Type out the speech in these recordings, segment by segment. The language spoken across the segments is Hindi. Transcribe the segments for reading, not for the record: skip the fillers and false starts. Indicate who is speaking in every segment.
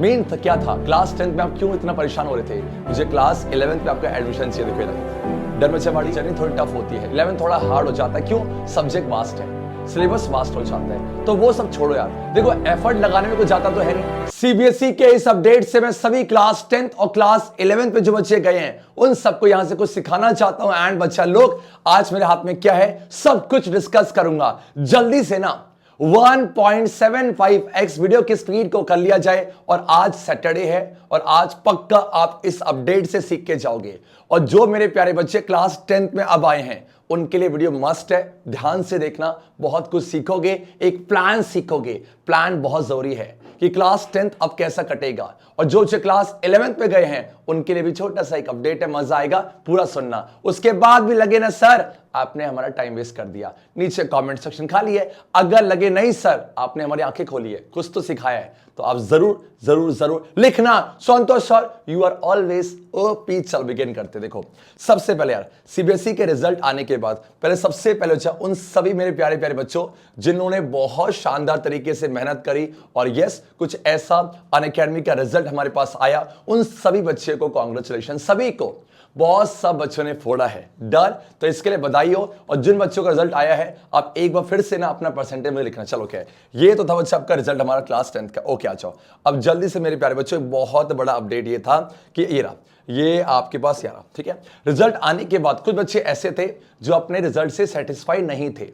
Speaker 1: मेन क्या था, क्लास 10th में आप क्यों इतना परेशान हो रहे थे? मुझे क्लास 11th में आपका एडमिशन चाहिए। देखो डर में हमारी जर्नी थोड़ी टफ होती है, 11th थोड़ा हार्ड हो जाता है। क्यों? सब्जेक्ट वास्ट है, सिलेबस वास्ट हो जाता है। तो वो सब छोड़ो यार, देखो एफर्ट लगाने में कुछ जाता तो है नहीं। सीबीएसई के इस अपडेट से मैं सभी क्लास 10th और क्लास 11th पे जो बच्चे गए हैं उन सबको यहां से कुछ सिखाना चाहता हूं। एंड बच्चा लोग, आज मेरे हाथ में क्या है, सब कुछ डिस्कस करूंगा। जल्दी से ना 1.75x वीडियो की स्पीड को कर लिया जाए। और आज सैटरडे है और आज पक्का आप इस अपडेट से सीख के जाओगे। और जो मेरे प्यारे बच्चे क्लास 10th में अब आए हैं उनके लिए वीडियो मस्ट है, ध्यान से देखना, बहुत कुछ सीखोगे, एक प्लान सीखोगे। प्लान बहुत जरूरी है कि क्लास 10th अब कैसा कटेगा। और जो क्लास 11th पे गए हैं उनके लिए भी छोटा सा एक अपडेट है, मजा आएगा, पूरा सुनना। उसके बाद भी लगे ना सर आपने हमारा टाइम वेस्ट कर दिया, नीचे कमेंट सेक्शन खाली है। अगर लगे नहीं सर आपने हमारी आंखें खोली है, कुछ तो सिखाया है, तो आप जरूर जरूर जरूर लिखना। Santosh sir you are always OP. चल बिगिन करते। देखो सबसे पहले यार सीबीएसई के रिजल्ट आने के बाद पहले सबसे पहले उन सभी मेरे प्यारे प्यारे बच्चों जिन्होंने बहुत शानदार तरीके से मेहनत करी और यस कुछ ऐसा अनअकैडमी का रिजल्ट हमारे पास आया, उन सभी बच्चे को कांग्रेचुलेशन। सभी को, बहुत सब बच्चों ने फोड़ा है डर, तो इसके लिए बधाई हो। और जिन बच्चों का रिजल्ट आया है आप एक बार फिर से ना अपना परसेंटेज में लिखना। चलो क्या है, ये तो था बच्चा आपका रिजल्ट हमारा क्लास 10th का। ओके आ जाओ अब जल्दी से मेरे प्यारे बच्चों, एक बहुत बड़ा अपडेट ये था कि ये रहा, ये आपके पास यार, ठीक है। रिजल्ट आने के बाद कुछ बच्चे ऐसे थे जो अपने रिजल्ट से सेटिस्फाई नहीं थे।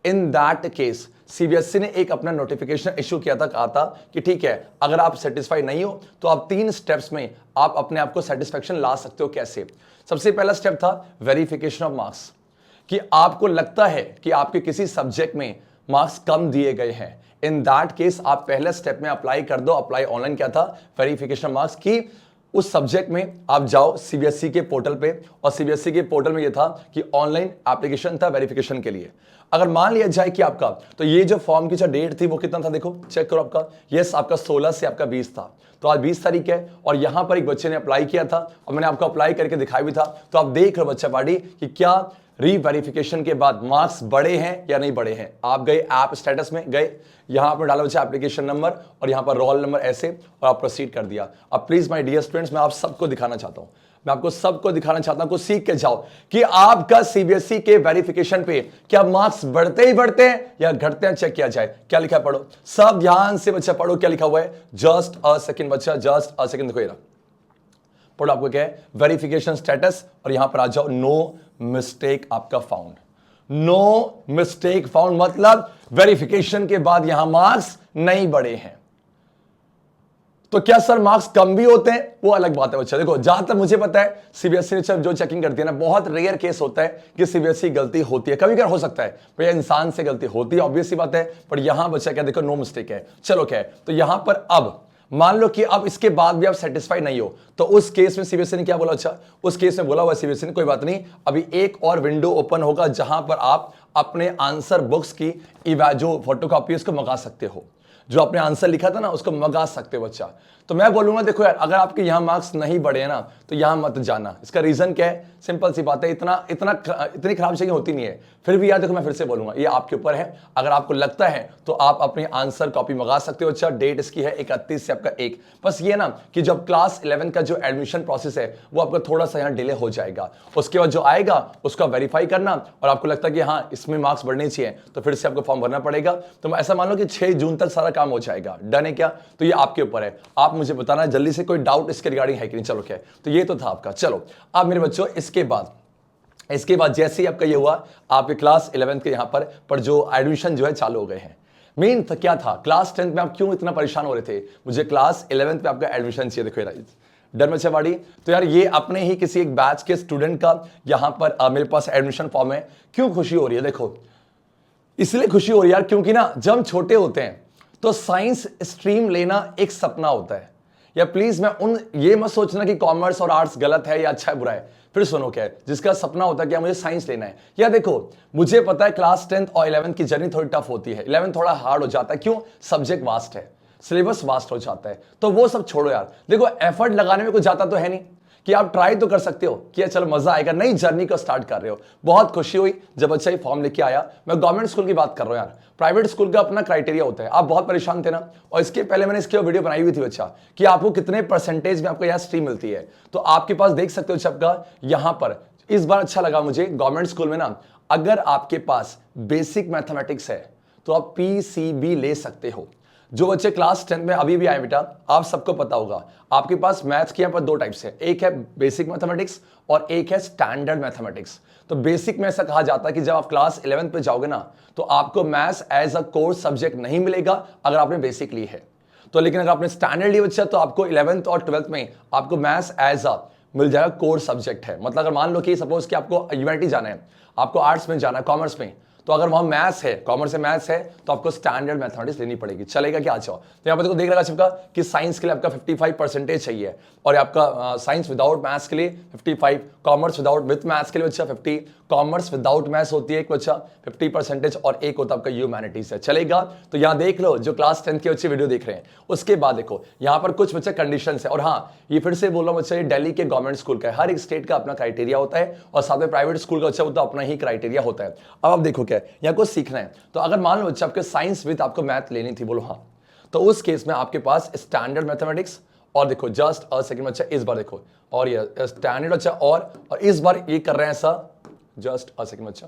Speaker 1: इन दैट केस सीबीएसई ने एक अपना नोटिफिकेशन इशू किया था, कहा था कि ठीक है अगर आप सेटिस्फाई नहीं हो तो आप 3 स्टेप्स में आप अपने आप को सेटिस्फैक्शन ला सकते हो। कैसे? सबसे पहला स्टेप था वेरिफिकेशन ऑफ मार्क्स, कि आपको लगता है कि आपके किसी सब्जेक्ट में मार्क्स कम दिए गए हैं। इन दैट केस आप पहले स्टेप में अप्लाई कर दो। अप्लाई ऑनलाइन क्या था, वेरिफिकेशन मार्क्स की उस सब्जेक्ट में आप जाओ सीबीएसई के पोर्टल पे, और सीबीएसई के पोर्टल में यह था कि ऑनलाइन एप्लीकेशन था वेरिफिकेशन के लिए। अगर मान लिया जाए कि आपका, तो ये जो फॉर्म की जो डेट थी वो कितना था, देखो चेक करो आपका, यस आपका 16 से आपका 20 था। तो आज 20 तारीख है और यहां पर एक बच्चे ने अप्लाई किया था और मैंने आपको अप्लाई करके दिखाया भी था। तो आप देख रहे हो बच्चा पार्टी कि क्या रीवेरिफिकेशन के बाद मार्क्स बढ़े हैं या नहीं बढ़े हैं। आप गए ऐप स्टेटस में, गए यहां पर डाला बच्चा एप्लीकेशन नंबर और यहां पर रोल नंबर ऐसे, और आप प्रोसीड कर दिया। अब प्लीज माय डियर स्टूडेंट्स, मैं आप सबको दिखाना चाहता हूं, मैं आपको सबको दिखाना चाहता हूं, कुछ सीख के जाओ कि आपका सीबीएसई के वेरिफिकेशन पे क्या मार्क्स बढ़ते ही बढ़ते हैं या घटते हैं। चेक किया जाए। क्या लिखा है पढ़ो, सब ध्यान से बच्चा पढ़ो क्या लिखा हुआ है। जस्ट अ सेकंड बच्चा, जस्ट अ सेकंड। देखो ये पढ़ो, आपको क्या है, वेरिफिकेशन स्टेटस, और यहां पर आ जाओ नो मिस्टेक आपका फाउंड। नो मिस्टेक फाउंड मतलब वेरिफिकेशन के बाद यहां मार्क्स नहीं बढ़े हैं। तो क्या सर मार्क्स कम भी होते हैं, वो अलग बात है बच्चा। देखो जहां तक मुझे पता है सीबीएसई ने जो चेकिंग करती है ना, बहुत रेयर केस होता है कि सीबीएसई गलती होती है। कभी कभी हो सकता है भैया इंसान से गलती होती है, ऑब्वियस सी बात है, पर यहां बच्चा क्या देखो नो मिस्टेक है। चलो क्या है, तो यहां पर अब मान लो कि अब इसके बाद भी आप सेटिस्फाई नहीं हो, तो उस केस में सीबीएसई ने क्या बोला, अच्छा उस केस में बोला हुआ सीबीएसई ने कोई बात नहीं, अभी एक और विंडो ओपन होगा जहां पर आप अपने आंसर बुक्स की जो फोटोकॉपी उसको मंगा सकते हो, जो आपने आंसर लिखा था ना उसको मंगा सकते हो बच्चा। तो मैं बोलूंगा देखो यार, अगर आपके यहां मार्क्स नहीं बढ़े ना तो यहां मत जाना। इसका रीजन क्या है, सिंपल सी बात है, इतनी खराब चीजें होती नहीं है। फिर भी यार देखो मैं फिर से बोलूंगा, ये आपके ऊपर है। अगर आपको लगता है तो आप अपनी आंसर कॉपी मंगा सकते हो। अच्छा डेट इसकी है 31 से आपका 1। बस ये ना कि जब क्लास 11 का जो एडमिशन प्रोसेस है वो आपका थोड़ा सा यहाँ डिले हो जाएगा। उसके बाद जो आएगा उसका वेरीफाई करना, और आपको लगता है कि हाँ इसमें मार्क्स बढ़ने चाहिए तो फिर से आपको फॉर्म भरना पड़ेगा। तो ऐसा मान लो कि 6 जून तक सारा काम हो जाएगा। डन है क्या? तो ये आपके ऊपर है, आप मुझे बताना जल्दी से कोई डाउट इसके रिगार्डिंग है कि नहीं। चलो क्या है, तो ये तो था आपका। चलो अब मेरे बच्चों इसके बाद जैसे ही आपका ये हुआ, आपके क्लास 11th के यहां पर जो एडमिशन जो है चालू हो गए हैं। मेन तो क्या था, क्लास 10th में आप क्यों इतना परेशान हो रहे थे? मुझे क्लास 11th में आपका एडमिशन चाहिए। देखो डर मचेवाड़ी, तो यार ये अपने ही किसी एक बैच के स्टूडेंट का यहां पर मेरे पास एडमिशन फॉर्म है। क्यों खुशी हो रही है? देखो इसलिए खुशी हो रही है यार क्योंकि ना जब हम छोटे होते हैं तो साइंस स्ट्रीम लेना एक सपना होता है। या प्लीज मैं ये मत सोचना कि कॉमर्स और आर्ट्स गलत है या अच्छा है बुरा है। फिर सुनो क्या है, जिसका सपना होता है कि मुझे साइंस लेना है। या देखो मुझे पता है क्लास 10th और 11th की जर्नी थोड़ी टफ होती है, 11th थोड़ा हार्ड हो जाता है। क्यों? सब्जेक्ट वास्ट है, सिलेबस वास्ट हो जाता है। तो वो सब छोड़ो यार, देखो एफर्ट लगाने में कुछ जाता तो है नहीं। कि आप ट्राई तो कर सकते हो कि चलो मजा आएगा, नई जर्नी को स्टार्ट कर रहे हो। बहुत खुशी हुई जब बच्चा ये फॉर्म लेके आया। मैं गवर्नमेंट स्कूल की बात कर रहा हूं यार, प्राइवेट स्कूल का अपना क्राइटेरिया होता है। आप बहुत परेशान थे ना, और इसके पहले मैंने इसकी वीडियो बनाई हुई थी बच्चा कि आपको कितने परसेंटेज में आपको यह स्ट्रीम मिलती है। तो आपके पास देख सकते हो सबका यहां पर इस बार अच्छा लगा मुझे गवर्नमेंट स्कूल में ना, अगर आपके पास बेसिक मैथमेटिक्स है तो आप पीसीबी ले सकते हो। जो बच्चे क्लास 10 में अभी भी आए बेटा, आप सबको पता होगा आपके पास मैथ्स के यहाँ पर दो टाइप्स है, एक है बेसिक मैथमेटिक्स और एक है स्टैंडर्ड मैथमेटिक्स। तो बेसिक में ऐसा कहा जाता है कि जब आप क्लास 11 पे जाओगे ना तो आपको maths as a course subject नहीं मिलेगा अगर आपने बेसिक ली है तो, लेकिन अगर आपने स्टैंडर्ड ली बच्चा तो आपको 11th और 12th में आपको मैथ्स एज अ मिल जाएगा, कोर्स सब्जेक्ट है। मतलब अगर मान लो कि सपोज कि आपको ह्यूमैनिटी जाना है, आपको आर्ट्स में जाना है, कॉमर्स में, तो अगर वहां मैथ्स है, कॉमर्स में मैथ्स है, तो आपको स्टैंडर्ड मैथमेटिक्स लेनी पड़ेगी। चलेगा क्या? अच्छा, तो यहां पर देखो देख रहा सबका कि साइंस के लिए आपका 55% चाहिए, और आपका साइंस विदाउट मैथ्स के लिए 55, कॉमर्स विद मैथ्स के लिए बच्चा 50, कॉमर्स विदाउट मैथ्स होती है एक बच्चा 50% और एक होता है आपका ह्यूमैनिटीज है। चलेगा? तो यहां देख लो जो क्लास 10 के बच्चे वीडियो देख रहे हैं, उसके बाद देखो यहां पर कुछ बच्चे कंडीशन है। और हाँ, ये फिर से बोल रहा हूं बच्चा, ये दिल्ली के गवर्नमेंट स्कूल का है, हर एक स्टेट का अपना क्राइटेरिया होता है, और साथ में प्राइवेट स्कूल का बच्चा होता है अपना ही क्राइटेरिया होता है। अब आप देखो क्या यहाँ कुछ सीखना है, तो अगर मान लो बच्चा आपके साइंस विद आपको मैथ लेनी थी, बोलो हाँ, तो उस केस में आपके पास स्टैंडर्ड मैथमेटिक्स, और देखो जस्ट अ सेकंड बच्चा, इस बार देखो, और ये स्टैंडर्ड बच्चा, और इस बार ये कर रहे हैं सर, जस्ट अ सेकंड बच्चा,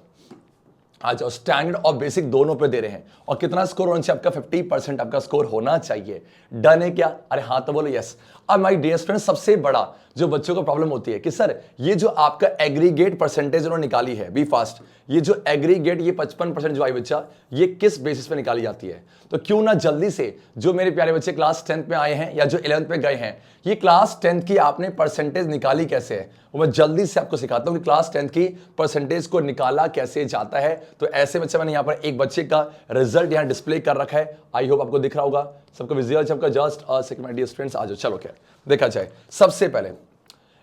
Speaker 1: आ जाओ, स्टैंडर्ड और बेसिक दोनों पे दे रहे हैं। और कितना स्कोर होना चाहिए आपका? 50% आपका स्कोर होना चाहिए। डन है क्या? अरे हाँ तो बोलो यस। अब माय डियर स्टूडेंट, सबसे बड़ा जो बच्चों को प्रॉब्लम होती है कि सर ये जो आपका एग्रीगेट परसेंटेज उन्होंने निकाली है, बी फास्ट, ये जो एग्रीगेट ये 55% जो आई बच्चा, ये किस बेसिस पे निकाली जाती है? तो क्यों ना जल्दी से जो मेरे प्यारे बच्चे क्लास 10th में आए हैं या जो 11th में गए हैं, ये क्लास 10th की आपने परसेंटेज निकाली कैसे है, वो मैं जल्दी से आपको सिखाता हूं कि क्लास 10th की परसेंटेज को निकाला कैसे जाता है। तो ऐसे बच्चे, मैंने यहाँ पर एक बच्चे का रिजल्ट यहाँ डिस्प्ले कर रखा है, आई होप आपको दिख रहा होगा सबको विजुअल सबका। Just a second my dear students, आ जाओ, चलो क्या देखा जाए। सबसे पहले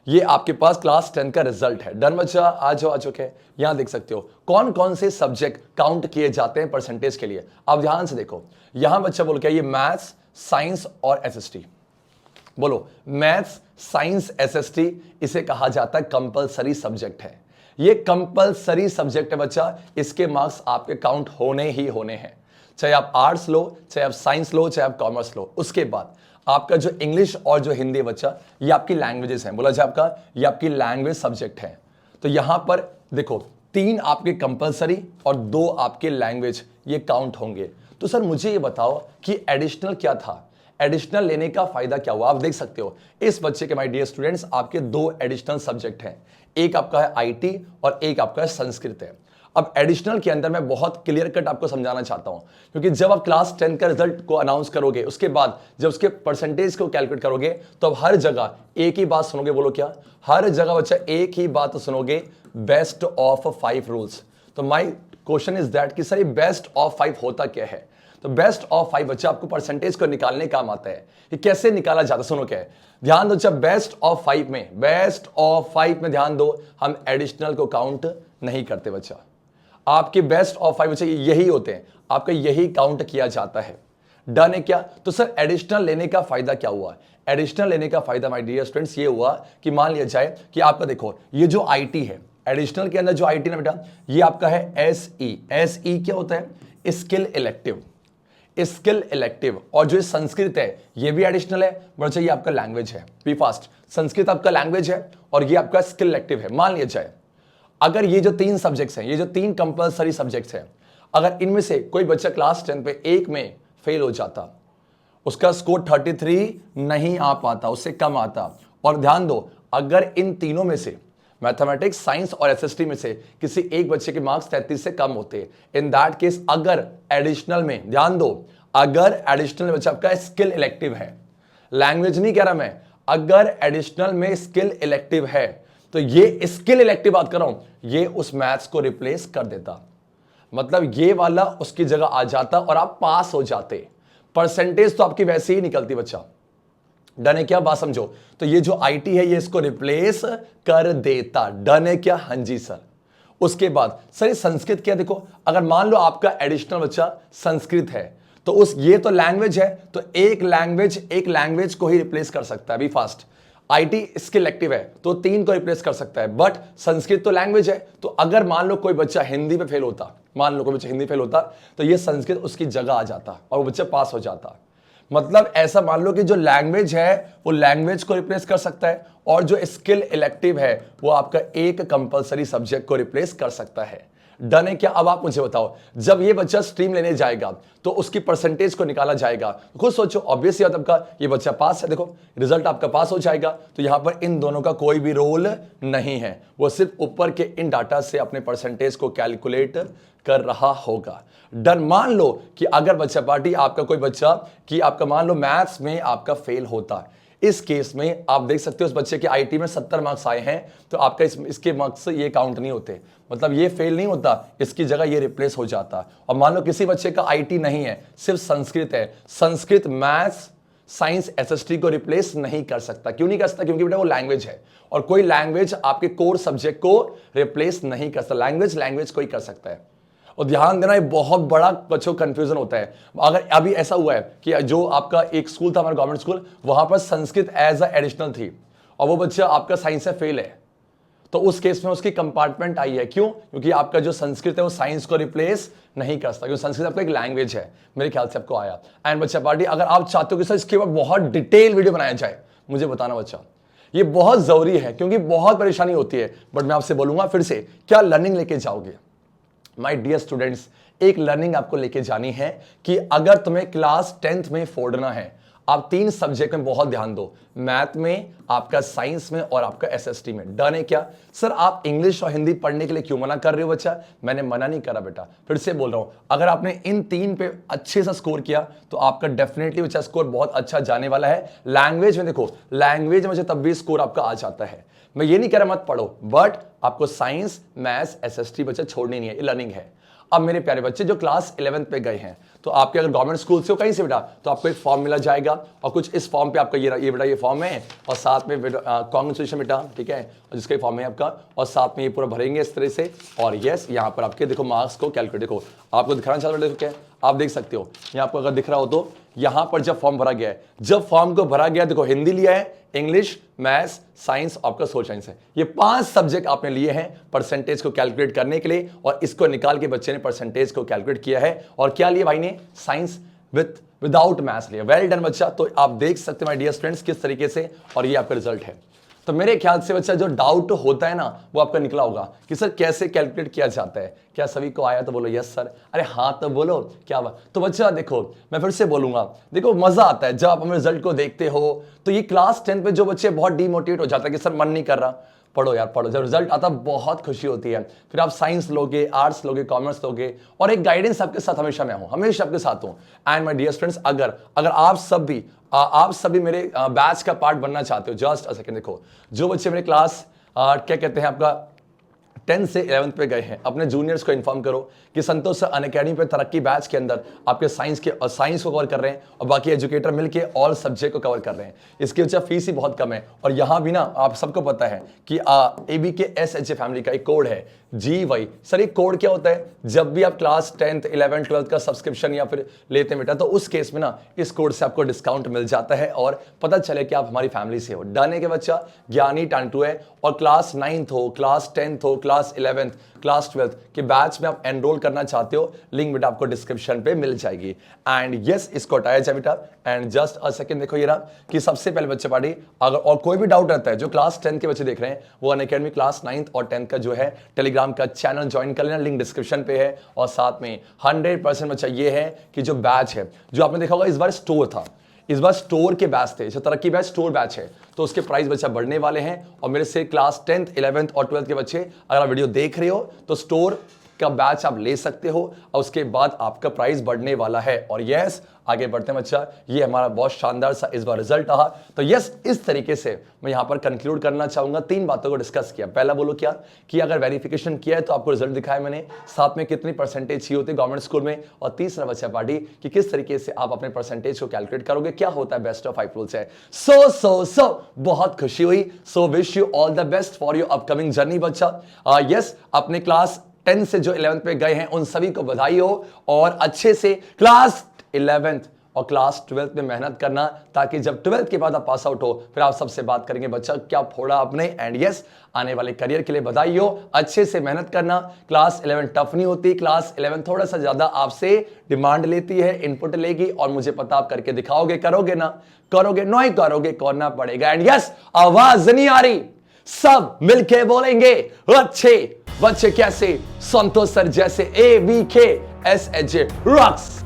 Speaker 1: ये आपके पास क्लास 10 का रिजल्ट है। डन बच्चा, आ जाओ क्या, यहां देख सकते हो कौन कौन से सब्जेक्ट काउंट किए जाते हैं परसेंटेज के लिए। अब ध्यान से देखो, यहां बच्चा बोल क्या, ये मैथ्स, साइंस और एसएसटी, बोलो मैथ्स, साइंस, एसएसटी, इसे कहा जाता है कंपलसरी सब्जेक्ट है। ये कंपलसरी सब्जेक्ट है बच्चा, इसके मार्क्स आपके काउंट होने ही होने हैं, चाहे आप आर्ट्स लो, चाहे आप साइंस लो, चाहे आप कॉमर्स लो। उसके बाद आपका जो इंग्लिश और जो हिंदी बच्चा, ये आपकी लैंग्वेजेस हैं, बोला जाए आपका ये आपकी लैंग्वेज सब्जेक्ट है। तो यहां पर देखो 3 आपके कंपलसरी और 2 आपके लैंग्वेज, ये काउंट होंगे। तो सर मुझे ये बताओ कि एडिशनल क्या था, एडिशनल लेने का फायदा क्या हुआ? आप देख सकते हो इस बच्चे के माय डियर स्टूडेंट्स आपके 2 एडिशनल सब्जेक्ट हैं, एक आपका है आईटी और एक आपका संस्कृत है। अब एडिशनल के अंदर मैं बहुत क्लियर कट आपको समझाना चाहता हूं, क्योंकि जब आप क्लास 10 का रिजल्ट को अनाउंस करोगे, उसके बाद जब उसके परसेंटेज को कैलकुलेट करोगे, तो अब हर जगह एक ही बात सुनोगे, बोलो क्या? हर जगह बच्चा एक ही बात सुनोगे, बेस्ट ऑफ 5 रूल्स। तो माय क्वेश्चन इज दैट कि सर ये बेस्ट ऑफ 5 होता क्या है? तो बेस्ट ऑफ 5 बच्चा आपको परसेंटेज को निकालने काम आता है। ये कैसे निकाला जाता है? सुनो क्या है, ध्यान दो बच्चा, बेस्ट ऑफ 5 में ध्यान दो, हम एडिशनल को काउंट नहीं करते बच्चा। आपके बेस्ट ऑफ 5 बच्चे यही होते हैं, आपका यही काउंट किया जाता है। डन है क्या? तो सर एडिशनल लेने का फायदा क्या हुआ? एडिशनल लेने का फायदा माय डियर स्टूडेंट्स ये हुआ कि मान लिया जाए कि आपका देखो ये जो आईटी है, एडिशनल के अंदर जो आईटी ना बेटा, ये आपका है एसई क्या होता है? Skill elective, skill elective. और जो संस्कृत है ये भी एडिशनल है, बच्चा ये आपका लैंग्वेज है। बी फास्ट, संस्कृत आपका लैंग्वेज है और ये आपका स्किल इलेक्टिव है। मान लिया जाए अगर ये जो 3 सब्जेक्ट्स हैं, ये जो 3 कंपलसरी सब्जेक्ट्स हैं, अगर इनमें से कोई बच्चा क्लास 10 पे एक में फेल हो जाता, उसका स्कोर 33 नहीं आ पाता, उससे कम आता। और ध्यान दो, अगर इन तीनों में से मैथमेटिक्स, साइंस और एसएसटी में से किसी एक बच्चे के मार्क्स 33 से कम होते, इन दैट केस अगर एडिशनल में, ध्यान दो, अगर एडिशनल में बच्चा आपका स्किल इलेक्टिव है, लैंग्वेज नहीं कह रहा मैं, अगर एडिशनल में स्किल इलेक्टिव है, तो ये स्किल इलेक्टिव बात कर रहा हूं, ये उस मैथ्स को रिप्लेस कर देता। मतलब ये वाला उसकी जगह आ जाता और आप पास हो जाते। परसेंटेज तो आपकी वैसे ही निकलती बच्चा। डन है क्या? बात समझो। तो ये जो आईटी है ये इसको रिप्लेस कर देता। डन है क्या? हाँ जी सर। उसके बाद सर ये संस्कृत क्या? देखो अगर मान लो आपका एडिशनल बच्चा संस्कृत है, तो उस ये तो लैंग्वेज है, तो एक लैंग्वेज को ही रिप्लेस कर सकता है। अभी फास्ट, आईटी स्किल एक्टिव है तो 3 को रिप्लेस कर सकता है, बट संस्कृत तो लैंग्वेज है, तो अगर मान लो कोई बच्चा हिंदी पे फेल होता, मान लो कोई बच्चा हिंदी फेल होता, तो ये संस्कृत उसकी जगह आ जाता और वो बच्चा पास हो जाता। मतलब ऐसा मान लो कि जो लैंग्वेज है वो लैंग्वेज को रिप्लेस कर सकता है, और जो स्किल इलेक्टिव है वो आपका एक कंपलसरी सब्जेक्ट को रिप्लेस कर सकता है। डन है क्या? अब आप मुझे बताओ, जब ये बच्चा स्ट्रीम लेने जाएगा तो उसकी परसेंटेज को निकाला जाएगा। खुद सोचो, ऑब्वियसली बात आपका ये बच्चा पास है, देखो रिजल्ट आपका पास हो जाएगा, तो यहां पर इन दोनों का कोई भी रोल नहीं है, वो सिर्फ ऊपर के इन डाटा से अपने परसेंटेज को कैलकुलेट कर रहा होगा। डन। मान लो कि अगर बच्चा पार्टी आपका कोई बच्चा कि आपका मान लो मैथ्स में आपका फेल होता, इस केस में आप देख सकते हो उस बच्चे के आईटी में 70 मार्क्स आए हैं, तो आपका इसके मार्क्स ये काउंट नहीं होते, मतलब ये फेल नहीं होता, इसकी जगह ये रिप्लेस हो जाता। और मान लो किसी बच्चे का आईटी नहीं है, सिर्फ संस्कृत है, संस्कृत मैथ्स साइंस एसएसटी को रिप्लेस नहीं कर सकता। क्यों नहीं कर सकता? क्योंकि बेटा वो लैंग्वेज है, और कोई लैंग्वेज आपके कोर सब्जेक्ट को रिप्लेस नहीं कर सकता। लैंग्वेज कोई कर सकता है। और ध्यान देना, ये बहुत बड़ा बच्चों कंफ्यूजन होता है। अगर अभी ऐसा हुआ है कि जो आपका एक स्कूल था, हमारा गवर्नमेंट स्कूल, वहां पर संस्कृत एज अ एडिशनल थी, और वो बच्चा आपका साइंस से फेल है, तो उस केस में उसकी कंपार्टमेंट आई है। क्यों? क्योंकि आपका जो संस्कृत है वो साइंस को रिप्लेस नहीं कर सकता, क्योंकि संस्कृत आपका एक लैंग्वेज है। मेरे ख्याल से आपको आया। एंड बच्चा पार्टी, अगर आप चाहते हो कि सर इसके ऊपर बहुत डिटेल वीडियो बनाया जाए, मुझे बताना बच्चा, ये बहुत जरूरी है, क्योंकि बहुत परेशानी होती है। बट मैं आपसे बोलूंगा फिर से, क्या लर्निंग लेके जाओगे? माय डियर स्टूडेंट्स, एक लर्निंग आपको लेके जानी है कि अगर तुम्हें क्लास 10th में फोड़ना है, आप 3 सब्जेक्ट में बहुत ध्यान दो, मैथ में, आपका साइंस में और आपका एसएसटी में। डन है क्या? सर आप इंग्लिश और हिंदी पढ़ने के लिए क्यों मना कर रहे हो बच्चा? मैंने मना नहीं करा बेटा, फिर से बोल रहा हूं, अगर आपने इन 3 पे अच्छे से स्कोर किया तो आपका डेफिनेटली बच्चा स्कोर बहुत अच्छा जाने वाला है। लैंग्वेज में देखो, लैंग्वेज में तब भी स्कोर आपका आ जाता है। मैं ये नहीं कह रहा मत पढ़ो, बट आपको साइंस मैथ्स एसएसटी बच्चा छोड़नी नहीं है, ये लर्निंग है। अब मेरे प्यारे बच्चे जो क्लास 11th पे गए हैं, तो आपके अगर गवर्नमेंट स्कूल से हो कहीं से बेटा, तो आपको एक फॉर्म मिला जाएगा, और कुछ इस फॉर्म पे आपका ये बेटा ये फॉर्म है, और साथ में कांग्रेचुलेशन बेटा, ठीक है, और जिसका फॉर्म है आपका, और साथ में ये पूरा भरेंगे इस तरह से। और यस, यहाँ पर आपके देखो मार्क्स को कैलकुलेट, देखो आपको दिखाना चाहता हूं, क्या आप देख सकते हो, यहाँ आपको अगर दिख रहा हो तो यहां पर जब फॉर्म भरा गया है, जब फॉर्म को भरा गया, देखो हिंदी लिया है, इंग्लिश, मैथ्स, साइंस, आपका सोशल साइंस है, ये 5 सब्जेक्ट आपने लिए हैं परसेंटेज को कैलकुलेट करने के लिए, और इसको निकाल के बच्चे ने परसेंटेज को कैलकुलेट किया है। और क्या लिया भाई ने? साइंस विदाउट मैथ्स लिया। वेल डन बच्चा। तो आप देख सकते हैं माय डियर स्टूडेंट्स किस तरीके से, और ये आपका रिजल्ट है। तो मेरे ख्याल से बच्चा जो डाउट होता है ना, वो आपका निकला होगा कि सर कैसे कैलकुलेट किया जाता है। क्या सभी को आया? तो बोलो यस सर। अरे हाँ तो बोलो क्या बात। तो बच्चा देखो, मैं फिर से बोलूंगा, देखो मजा आता है जब आप अपने रिजल्ट को देखते हो। तो ये क्लास 10 पे जो बच्चे बहुत डिमोटिवेट हो जाता है कि सर मन नहीं कर रहा, पढ़ो यार पढ़ो, जब रिजल्ट आता बहुत खुशी होती है। फिर आप साइंस लोगे, आर्ट्स लोगे, कॉमर्स लोगे, और एक गाइडेंस आपके साथ हमेशा मैं हूं, हमेशा आपके साथ हूं। एंड माय डियर स्टूडेंट्स, अगर आप सभी मेरे बैच का पार्ट बनना चाहते हो, जस्ट अ सेकंड, देखो जो बच्चे मेरे क्लास क्या कहते हैं आपका 10 से 11th पे गए हैं, अपने जूनियर्स को इन्फॉर्म करो कि संतोष सर अनअकैडमी पे तरक्की बैच के अंदर आपके साइंस को कवर कर रहे हैं, और बाकी एजुकेटर मिलके ऑल सब्जेक्ट को कवर कर रहे हैं। इसकी वजह फीस ही बहुत कम है, और यहाँ भी ना आप सबको पता है कि ABKSHA फैमिली का एक कोड है GY। सर एक कोड क्या होता है? जब भी आप क्लास 10th 11th 12th का सब्सक्रिप्शन या फिर लेते हैं बेटा, तो उस केस में ना इस कोड से आपको डिस्काउंट मिल जाता है, और पता चले कि आप हमारी फैमिली से हो। डन है के बच्चा? ज्ञानी टांटू है, और क्लास 9th हो, क्लास 10th हो, क्लास 11th, क्लास 12th के बैच में आप एनरोल करना चाहते हो, लिंक बेटा आपको डिस्क्रिप्शन पे मिल जाएगी। एंड यस, इसको हटाया जाए बेटा। एंड जस्ट अ सेकंड, देखो ये रहा कि सबसे पहले बच्चे पार्टी, अगर और कोई भी डाउट रहता है, जो क्लास 10 के बच्चे देख रहे हैं, वो अनअकैडमी क्लास 9th और 10th का जो है टेलीग्राम का चैनल ज्वाइन कर लेना, लिंक डिस्क्रिप्शन पे है। और साथ में 100% बच्चा ये है कि जो बैच है, जो आपने देखा होगा इस बार स्टोर था, इस बार स्टोर के बैच थे, जो तरक्की बैच स्टोर बैच है, तो उसके प्राइस बच्चा बढ़ने वाले हैं। और मेरे से क्लास 10th 11th और 12th के बच्चे अगर आप वीडियो देख रहे हो, तो स्टोर का बैच आप ले सकते हो, और उसके बाद आपका प्राइस बढ़ने वाला है। और यस, आगे बढ़ते हैं बच्चा, ये हमारा बहुत शानदार सा इस बार रिजल्ट रहा। तो यस, इस तरीके से मैं यहां पर कंक्लूड करना चाहूंगा। 3 बातों को डिस्कस किया। पहला बोलो क्या कि अगर वेरिफिकेशन किया है तो आपको रिजल्ट दिखाया मैंने, साथ में कितनी परसेंटेज चाहिए होती है गवर्नमेंट स्कूल में, और तीसरा बच्चा पार्टी कि किस तरीके से आप अपने परसेंटेज को कैलकुलेट करोगे, क्या होता है बेस्ट ऑफ 5 रूल्स है। सो बहुत खुशी हुई। So wish you all the best for your upcoming journey बच्चा। यस, अपने क्लास 10 से जो 11th पे गए हैं उन सभी को बधाई हो, और अच्छे से क्लास 11th और क्लास 12th में मेहनत करना, ताकि जब 12th के बाद आप पास आउट हो फिर आप सबसे बात करेंगे बच्चा क्या फोड़ा आपने। एंड यस, आने वाले करियर के लिए बधाई हो, अच्छे से मेहनत करना। क्लास 11 टफ नहीं होती, क्लास 11 थोड़ा सा ज्यादा आपसे डिमांड लेती है, इनपुट लेगी, और मुझे पता आप करके दिखाओगे। करोगे ना? करोगे, नहीं करोगे, करना पड़ेगा। एंड यस, आवाज नहीं आ रही, सब मिलके बोलेंगे अच्छे बच्चे कैसे, संतोष सर जैसे, ABK SHJ रॉक्स।